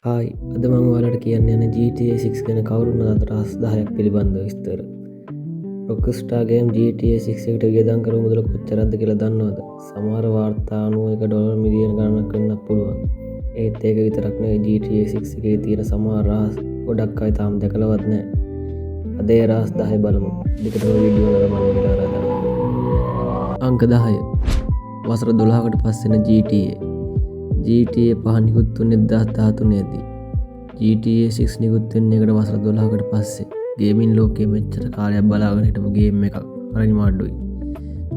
Hi අද මම ඔයාලට කියන්න යන GTA 6 ගැන කවුරුන් අදහස් 10ක් පිළිබඳව විස්තර. Rockstar ගේම් GTA 6 එකට වියදම් කරපු මුදල කොච්චරද කියලා දන්නවද? සමහර වාර්තා අනුව ඒක ඩොලර් මිලියන ගණනක් වෙන්නත් පුළුවන්. ඒත් ඒක විතරක් නෙවෙයි GTA 6 එකේ තියෙන සමහර රහස් ගොඩක් අය තාම දැකලවත් නැහැ. අද ඒ රහස් 10 බලමු. දෙකටම වීඩියෝ නරඹන්න කියලා ආරාධනා. අංක 10. වසර 12කට පස්සෙන GTA. GTA 5 නිකුත් වුණේ 2013 දී. GTA 6 නිකුත් වෙන්නේ එකට වසර 12කට පස්සේ. ගේමින් ලෝකයේ මෙච්චර කාලයක් බලාගෙන හිටපු ගේම් එකක් හරිම අඩුයි.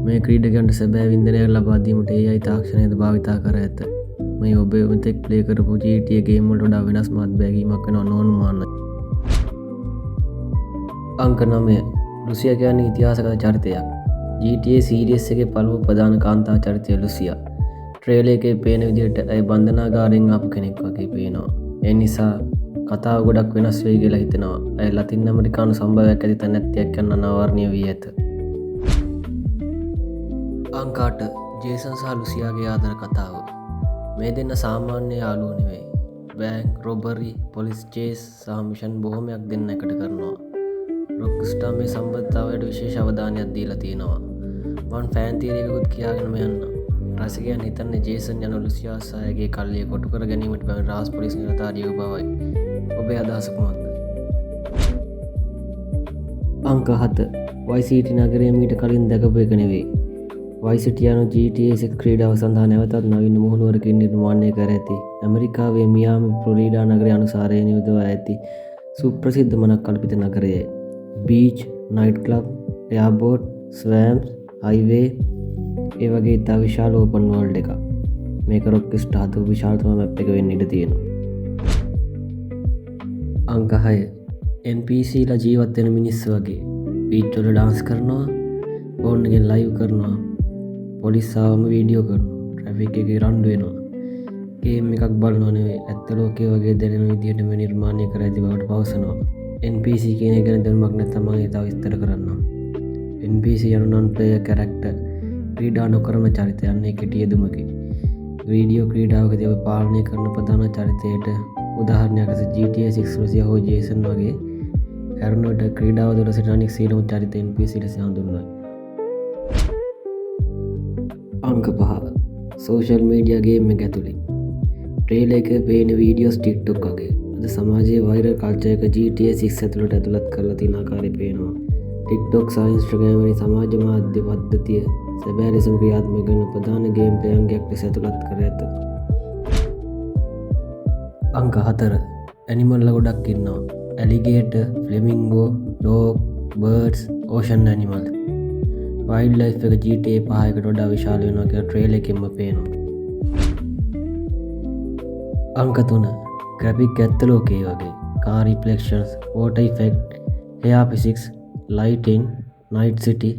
මේ ක්‍රීඩකයන්ට සැබෑ වින්දනයක් ලබා දීමට AI තාක්ෂණයද භාවිතා කර ඇත. මේ ඔබ මෙතෙක් ප්ලේ කරපු GTA ගේම් වලට වඩා වෙනස් මතභාගීමක් වෙනව නොඅනුමානයි. අංක 9. ලුසියා කියන්නේ ඉතිහාසගත චරිතයක්. GTA සීරීස් එකේ පළමු ප්‍රධාන කාන්තා චරිතය ලුසියා. ට්‍රේලර් එකේ පේන විදිහට ඇය බන්ධනාගාරයෙන් ආපු කෙනෙක් වගේ පේනවා. ඒ නිසා කතාව ගොඩක් වෙනස් වෙයි කියලා හිතෙනවා. ඇය ලතින් ඇමරිකානු සම්භවයක් ඇති තැනැත්තියක් යන අනාවරණීය වී ඇත. අංක 8. ජේසන් සහ ලුසියාගේ ආදර කතාව. මේ දෙන්න සාමාන්‍ය යාළුවෝ නෙවෙයි. බෑන්ක් රොබරි, පොලිස් චේස් සහ මිෂන් බොහොමයක් දෙන්න එකට කරනවා. රොක්ස්ටාර් මේ සම්බන්ධතාවයට විශේෂ අවධානයක් දීලා තියෙනවා. මම ෆෑන් තියරි එකකුත් කියාගෙනම යන්නම්. රසිකයන් හිතන්නේ ජේසන් යන ලුසියා සහයගේ කල්ලිය කොටු කර ගැනීමට පැමිණ රහස් පොලිස් නිලධාරියෙකු බවයි. ඔබේ අදහස කුමක්ද? අංක 7. Vice City නගරය මීට කලින් දැකපු එක නෙවෙයි. Vice City යන GTA 6 ක්‍රීඩාව සඳහා නැවතත් නවීන මුහුණුවරකින් නිර්මාණය කර ඇති ඇමරිකාවේ මියාමි ෆ්ලොරිඩා නගරය අනුසාරයෙන් යොදවා ඇති සුප්‍රසිද්ධ මනක් කල්පිත නගරයයි. Beach, night club, airport, ස්වෑම්ස්, highway ඒ වගේ ඉතා විශාල ඕපන් වර්ල්ඩ් එකක්. මේක රොක්ස්ටාර් හදපු විශාලතම මැප් එක වෙන්න ඉඩ තියෙනවා. අංක 6. NPCලා ජීවත් වෙන මිනිස්සු වගේ බීච් වල ඩාන්ස් කරනවා, ෆෝන් එකෙන් ලයිව් කරනවා, පොලිස් ආවම වීඩියෝ කරනවා, ට්‍රැෆික් එකේ රණ්ඩු වෙනවා. ගේම් එකක් බලනවා නෙවෙයි ඇත්ත ලෝකයේ වගේ දැනෙන විදිහට මේ නිර්මාණය කර ඇති බවට පවසනවා. NPC කියන එක ගැන දැනුමක් නැත්නම් මම ඒක විස්තර කරන්නම්. NPC යනු non player character ක්‍රීඩා නොකරන චරිතයන් කෙටි යෙදුමකි. වීඩියෝ ක්‍රීඩාවකදී ඔබ පාලනය කරන ප්‍රධාන චරිතයට උදාහරණයක් ලෙස GTA 6 ලුසියා හෝ ජේසන් වගේ හැරුණට ක්‍රීඩාව තුළ සිටින අනෙක් සියලුම චරිත NPC ලෙස හඳුන්වයි. අංක 5. සෝෂල් මීඩියා ගේම් එක ඇතුළේ. ට්‍රේලර් එකේ පේන වීඩියෝස් TikTok වගේ අද සමාජයේ වෛරල් කල්චර් එක GTA 6 ඇතුළට ඇතුළත් කරලා තියෙන ආකාරය පේනවා. TikTok සහ Instagram වැනි සමාජ මාධ්‍ය පද්ධතිය සැබෑ ලෙසම ක්‍රියාත්මක කරන ප්‍රධාන ගේම් ප්ලේ අංගයක් ලෙස ඇතුළත් කර ඇත. අංක 4. ඇනිමල්ල ගොඩක් ඉන්නවා. Alligator, flamingo, dog, birds, ocean animal. Wild life එක GTA 5 එකට වඩා විශාල වෙනවා කියලා ට්‍රේලර් එකෙන්ම පේනවා. අංක 3. ග්‍රැෆික් ඇත්ත ලෝකයේ වගේ. Car reflections, water effect, air physics, lighting, night city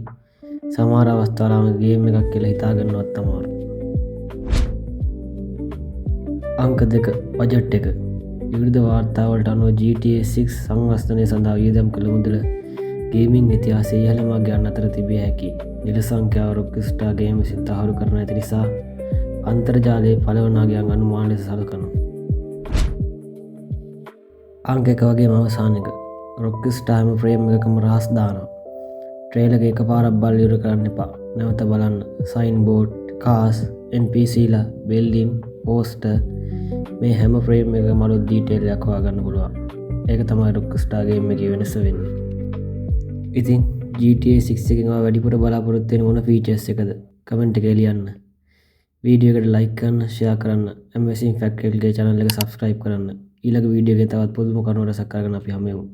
සමහර අවස්ථාවල ගේම් එකක් කියලා හිතාගන්නවත් අමාරුයි. අංක 2. බජට් එක. විවිධ වාර්තාවලට අනුව GTA 6 සංවර්ධනය සඳහා වියදම් කළ මුදල ගේමින් ඉතිහාසයේ ඉහළම ගණන් අතර තිබිය හැකි නිල සංඛ්‍යාව රොක්ස්ටාර් ගේම් විසින් තහවුරු කරන ඇති නිසා අන්තර්ජාලයේ පළවනාගයන් අනුමාන ලෙස සලකනවා. අංක 1 වගේම අවසාන එක. රොක්ස්ටාර් හැම ෆ්‍රේම් එකකම රහස් දානවා. ට්‍රේලර් එක එකපාරක් බලලා ඉවර කරන්න එපා. නැවත බලන්න. සයින් බෝඩ්, කාස්, NPCලා, බිල්ඩින්, පෝස්ටර් මේ හැම ෆ්‍රේම් එකකම අලුත් ඩීටේල් එකක් හොයාගන්න පුළුවන්. ඒක තමයි රොක්ස්ටාර් ගේම් එකේ වෙනස වෙන්නේ. ඉතින් GTA 6 එකෙන් ඔයා වැඩිපුර බලාපොරොත්තු වෙන මොන ෆීචර්ස් එකද? කමෙන්ට් එකේ ලියන්න. වීඩියෝ එකට ලයික් කරන්න, ෂෙයා කරන්න. Amazing Fact ගේ channel එක subscribe කරන්න. ඊළඟ වීඩියෝ එකේ තවත් පුදුම කරුණු රසක් අරගෙන අපි හමු වෙමු.